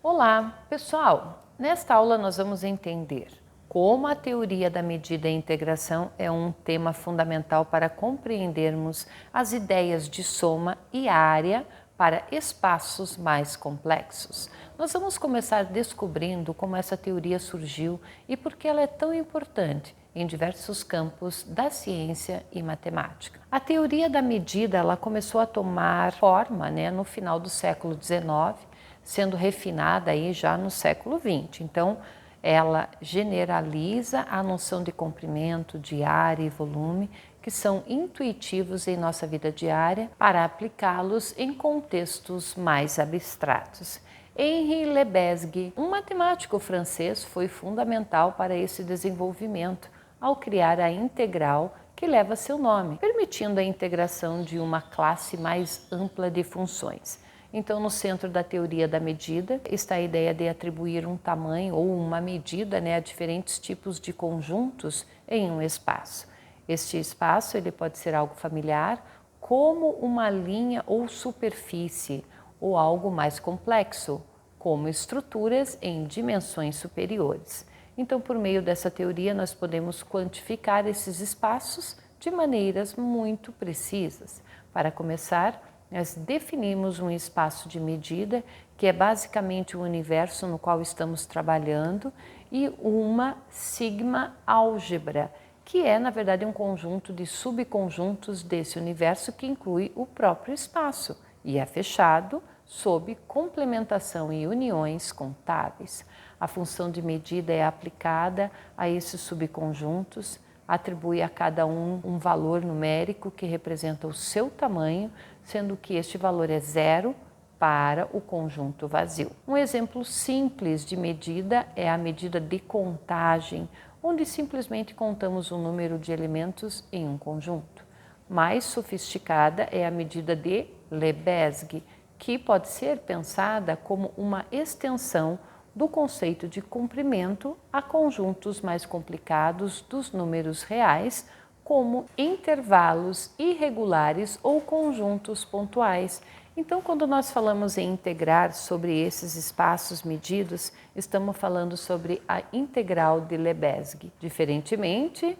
Olá, pessoal! Nesta aula nós vamos entender como a teoria da medida e integração é um tema fundamental para compreendermos as ideias de soma e área para espaços mais complexos. Nós vamos começar descobrindo como essa teoria surgiu e por que ela é tão importante em diversos campos da ciência e matemática. A teoria da medida ela começou a tomar forma no final do século XIX, sendo refinada aí já no século XX. Então, ela generaliza a noção de comprimento, de área e volume, que são intuitivos em nossa vida diária, para aplicá-los em contextos mais abstratos. Henri Lebesgue, um matemático francês, foi fundamental para esse desenvolvimento ao criar a integral que leva seu nome, permitindo a integração de uma classe mais ampla de funções. Então, no centro da teoria da medida está a ideia de atribuir um tamanho ou uma medida a diferentes tipos de conjuntos em um espaço. Este espaço ele pode ser algo familiar, como uma linha ou superfície, ou algo mais complexo, como estruturas em dimensões superiores. Então, por meio dessa teoria, nós podemos quantificar esses espaços de maneiras muito precisas. Para começar, nós definimos um espaço de medida, que é basicamente o universo no qual estamos trabalhando, e uma sigma-álgebra, que é, na verdade, um conjunto de subconjuntos desse universo que inclui o próprio espaço e é fechado sob complementação e uniões contáveis. A função de medida é aplicada a esses subconjuntos, atribui a cada um valor numérico que representa o seu tamanho, sendo que este valor é zero para o conjunto vazio. Um exemplo simples de medida é a medida de contagem, onde simplesmente contamos o número de elementos em um conjunto. Mais sofisticada é a medida de Lebesgue, que pode ser pensada como uma extensão do conceito de comprimento a conjuntos mais complicados dos números reais, como intervalos irregulares ou conjuntos pontuais. Então, quando nós falamos em integrar sobre esses espaços medidos, estamos falando sobre a integral de Lebesgue, diferentemente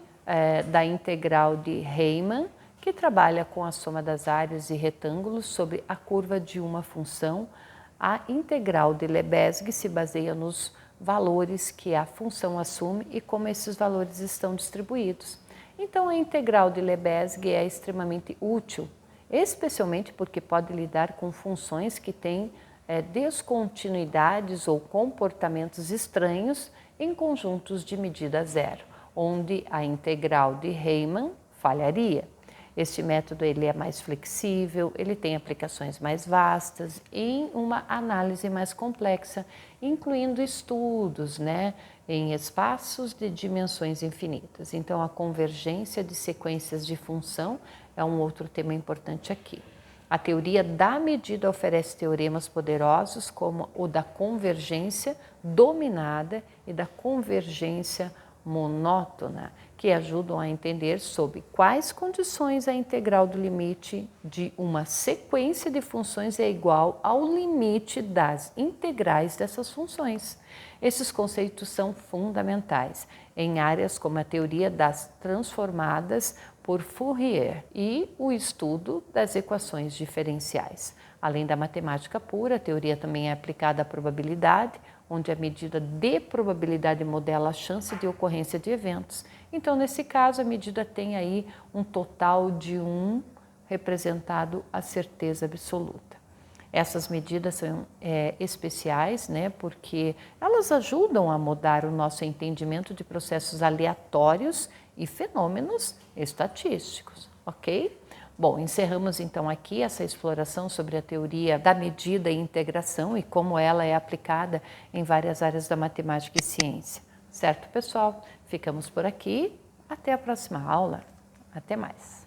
da integral de Riemann, que trabalha com a soma das áreas e retângulos sobre a curva de uma função. A integral de Lebesgue se baseia nos valores que a função assume e como esses valores estão distribuídos. Então, a integral de Lebesgue é extremamente útil, especialmente porque pode lidar com funções que têm descontinuidades ou comportamentos estranhos em conjuntos de medida zero, onde a integral de Riemann falharia. Este método ele é mais flexível, ele tem aplicações mais vastas em uma análise mais complexa, incluindo estudos em espaços de dimensões infinitas. Então, a convergência de sequências de função é um outro tema importante aqui. A teoria da medida oferece teoremas poderosos como o da convergência dominada e da convergência monótona, que ajudam a entender sob quais condições a integral do limite de uma sequência de funções é igual ao limite das integrais dessas funções. Esses conceitos são fundamentais em áreas como a teoria das transformadas por Fourier e o estudo das equações diferenciais. Além da matemática pura, a teoria também é aplicada à probabilidade, onde a medida de probabilidade modela a chance de ocorrência de eventos. Então, nesse caso, a medida tem aí um total de 1 representado a certeza absoluta. Essas medidas são especiais, porque elas ajudam a mudar o nosso entendimento de processos aleatórios e fenômenos estatísticos, ok? Bom, encerramos então aqui essa exploração sobre a teoria da medida e integração e como ela é aplicada em várias áreas da matemática e ciência. Certo, pessoal? Ficamos por aqui. Até a próxima aula. Até mais.